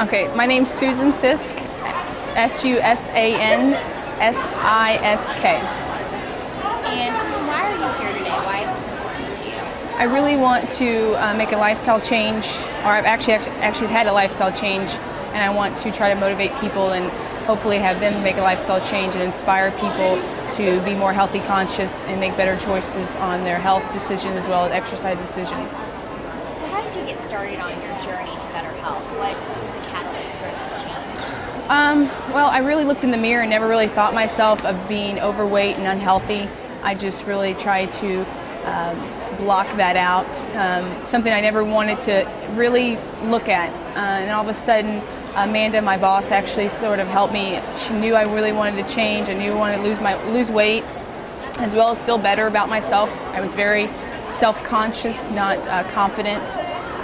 Okay, my name's Susan Sisk, Susansisk. And Susan, why are you here today? Why is this important to you? I really want to make a lifestyle change, or I've actually had a lifestyle change, and I want to try to motivate people and hopefully have them make a lifestyle change and inspire people to be more healthy conscious and make better choices on their health decisions as well as exercise decisions. So how did you get started on your journey to better health? What was the catalyst for this change? Well, I really looked in the mirror and never really thought myself of being overweight and unhealthy. I just really tried to block that out, something I never wanted to really look at. And all of a sudden, Amanda, my boss, actually sort of helped me. She knew I really wanted to change. I knew I wanted to lose weight, as well as feel better about myself. I was very self-conscious, not confident,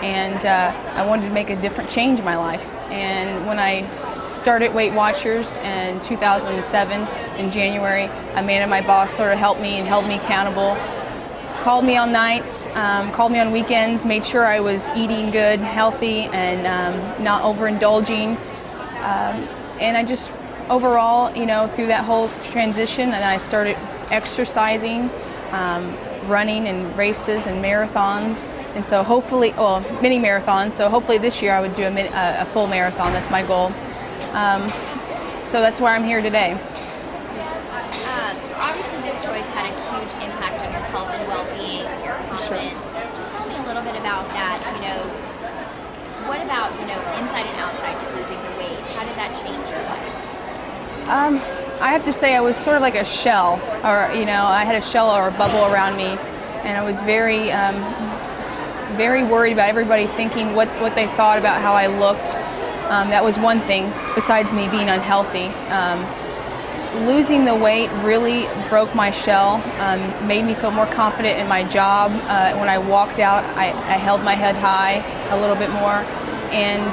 and I wanted to make a different change in my life. And when I started Weight Watchers in 2007 in January, Amanda, my boss, sort of helped me and held me accountable. Called me on nights, called me on weekends, made sure I was eating good, healthy, and not overindulging. And I just overall, through that whole transition, and I started exercising, running and races and marathons, and so hopefully, mini marathons. So hopefully this year I would do a full marathon. That's my goal. So that's why I'm here today. So obviously this choice had a huge impact on your health and well-being, your confidence. Sure. Just tell me a little bit about that. What about, inside and outside losing the weight? How did that change your life? I have to say I was sort of like a shell, or I had a shell or a bubble around me, and I was very, very worried about everybody thinking what they thought about how I looked. That was one thing, besides me being unhealthy. Losing the weight really broke my shell, made me feel more confident in my job. When I walked out, I held my head high a little bit more, and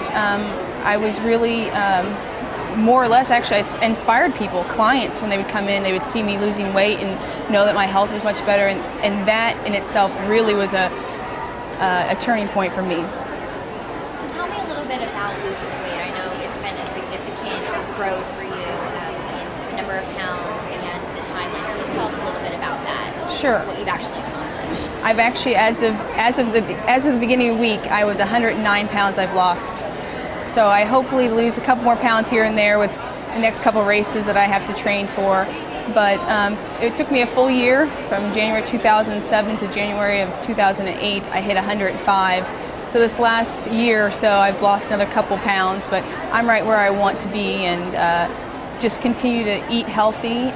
I was really, more or less, actually, I inspired people, clients, when they would come in, they would see me losing weight and know that my health was much better, and that in itself really was a turning point for me. So tell me a little bit about losing the weight. I know it's been a significant growth for you in the number of pounds and the timeline. So just tell us a little bit about that. Sure. What you've actually accomplished. I've actually, as of the beginning of the week, I was 109 pounds I've lost. So I hopefully lose a couple more pounds here and there with the next couple races that I have to train for. But it took me a full year, from January 2007 to January of 2008. I hit 105. So this last year or so, I've lost another couple pounds, but I'm right where I want to be, and just continue to eat healthy,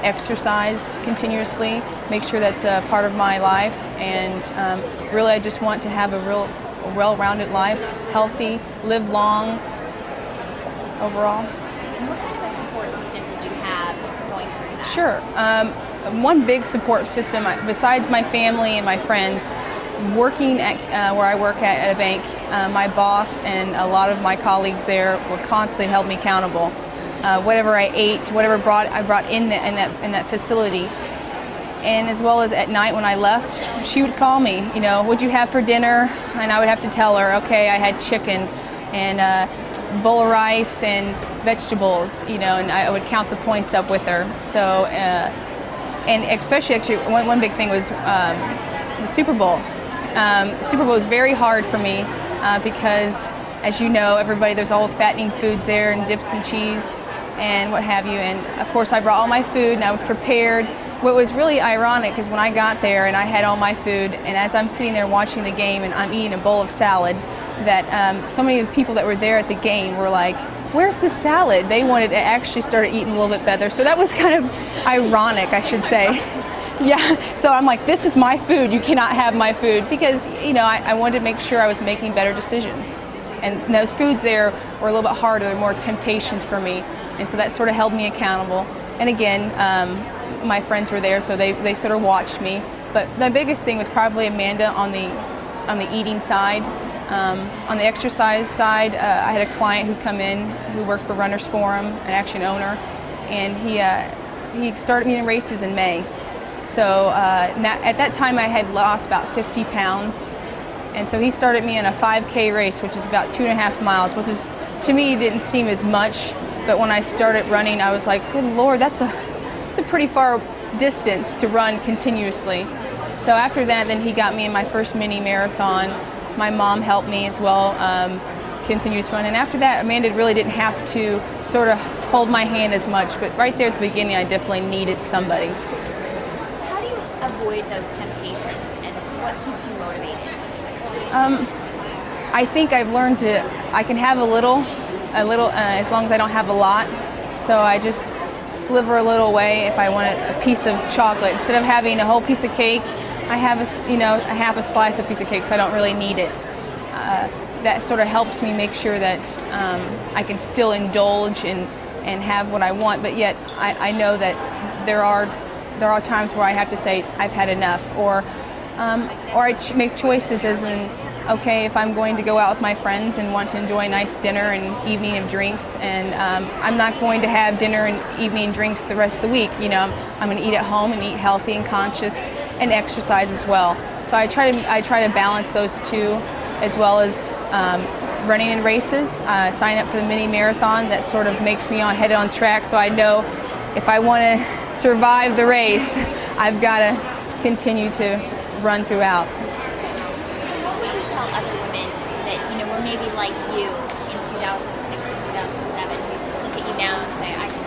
exercise continuously, make sure that's a part of my life, and really I just want to have a well-rounded life, healthy, live long overall. And what kind of a support system did you have going through that? Sure. One big support system, besides my family and my friends, working at where I work at a bank, my boss and a lot of my colleagues there were constantly held me accountable. Whatever I ate, whatever I brought in that facility, and as well as at night when I left, she would call me. What'd you have for dinner? And I would have to tell her, okay, I had chicken and a bowl of rice and vegetables. And I would count the points up with her. So, and especially actually one big thing was the Super Bowl. Super Bowl was very hard for me because, as you know, there's all fattening foods there and dips and cheese and what have you. And of course I brought all my food and I was prepared. What was really ironic is when I got there and I had all my food, and as I'm sitting there watching the game and I'm eating a bowl of salad, that so many of the people that were there at the game were like, where's the salad? They wanted to actually start eating a little bit better. So that was kind of ironic, I should say. Yeah, so I'm like, this is my food, you cannot have my food, because I wanted to make sure I was making better decisions. And those foods there were a little bit harder, more temptations for me, and so that sort of held me accountable. And again, my friends were there, so they sort of watched me. But the biggest thing was probably Amanda on the eating side. On the exercise side, I had a client who come in who worked for Runners Forum, and actually an owner, and he started me in races in May. So at that time I had lost about 50 pounds, and so he started me in a 5K race, which is about 2.5 miles, which is to me it didn't seem as much, but when I started running, I was like, good Lord, it's a pretty far distance to run continuously. So after that, then he got me in my first mini marathon. My mom helped me as well, continuous run. And after that, Amanda really didn't have to sort of hold my hand as much, but right there at the beginning, I definitely needed somebody. So how do you avoid those temptations, and what keeps you motivated? I think I've learned I can have a little, as long as I don't have a lot. So I just sliver a little away if I want a piece of chocolate. Instead of having a whole piece of cake, I have a half a slice of piece of cake, so I don't really need it. That sort of helps me make sure that I can still indulge and have what I want, but yet I know that there are times where I have to say I've had enough, or I make choices as in, okay, if I'm going to go out with my friends and want to enjoy a nice dinner and evening of drinks, and I'm not going to have dinner and evening drinks the rest of the week. I'm going to eat at home and eat healthy and conscious and exercise as well. So I try to balance those two, as well as running in races. Sign up for the mini marathon. That sort of makes me headed on track, so I know if I want to survive the race, I've got to continue to run throughout. Other women that were maybe like you in 2006 and 2007 who look at you now and say, I can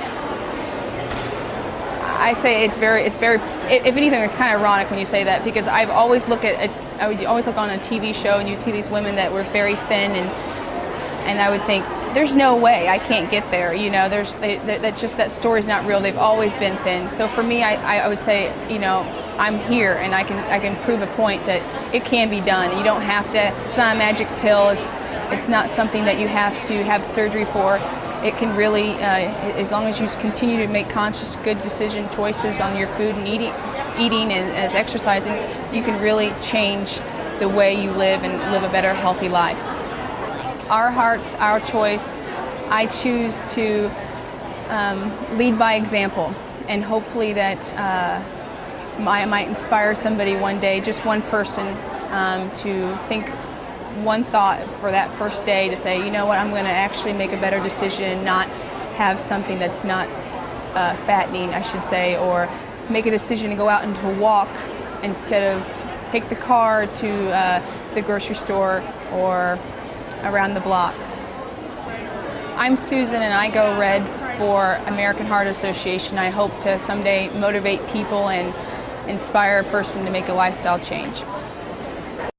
never. I say it's very. If anything, it's kind of ironic when you say that, because I would always look on a TV show and you see these women that were very thin, and I would think, there's no way I can't get there. That story's not real. They've always been thin. So for me, I would say, I'm here, and I can prove a point that it can be done. You don't have to. It's not a magic pill. It's not something that you have to have surgery for. It can really, as long as you continue to make conscious, good choices on your food and eating and as exercising, you can really change the way you live and live a better, healthy life. Our hearts, our choice. I choose to lead by example, and hopefully that I might inspire somebody one day, just one person, to think one thought for that first day, to say, you know what, I'm going to actually make a better decision and not have something that's not fattening, I should say, or make a decision to go out into a walk instead of take the car to the grocery store or around the block. I'm Susan, and I go red for American Heart Association. I hope to someday motivate people and inspire a person to make a lifestyle change.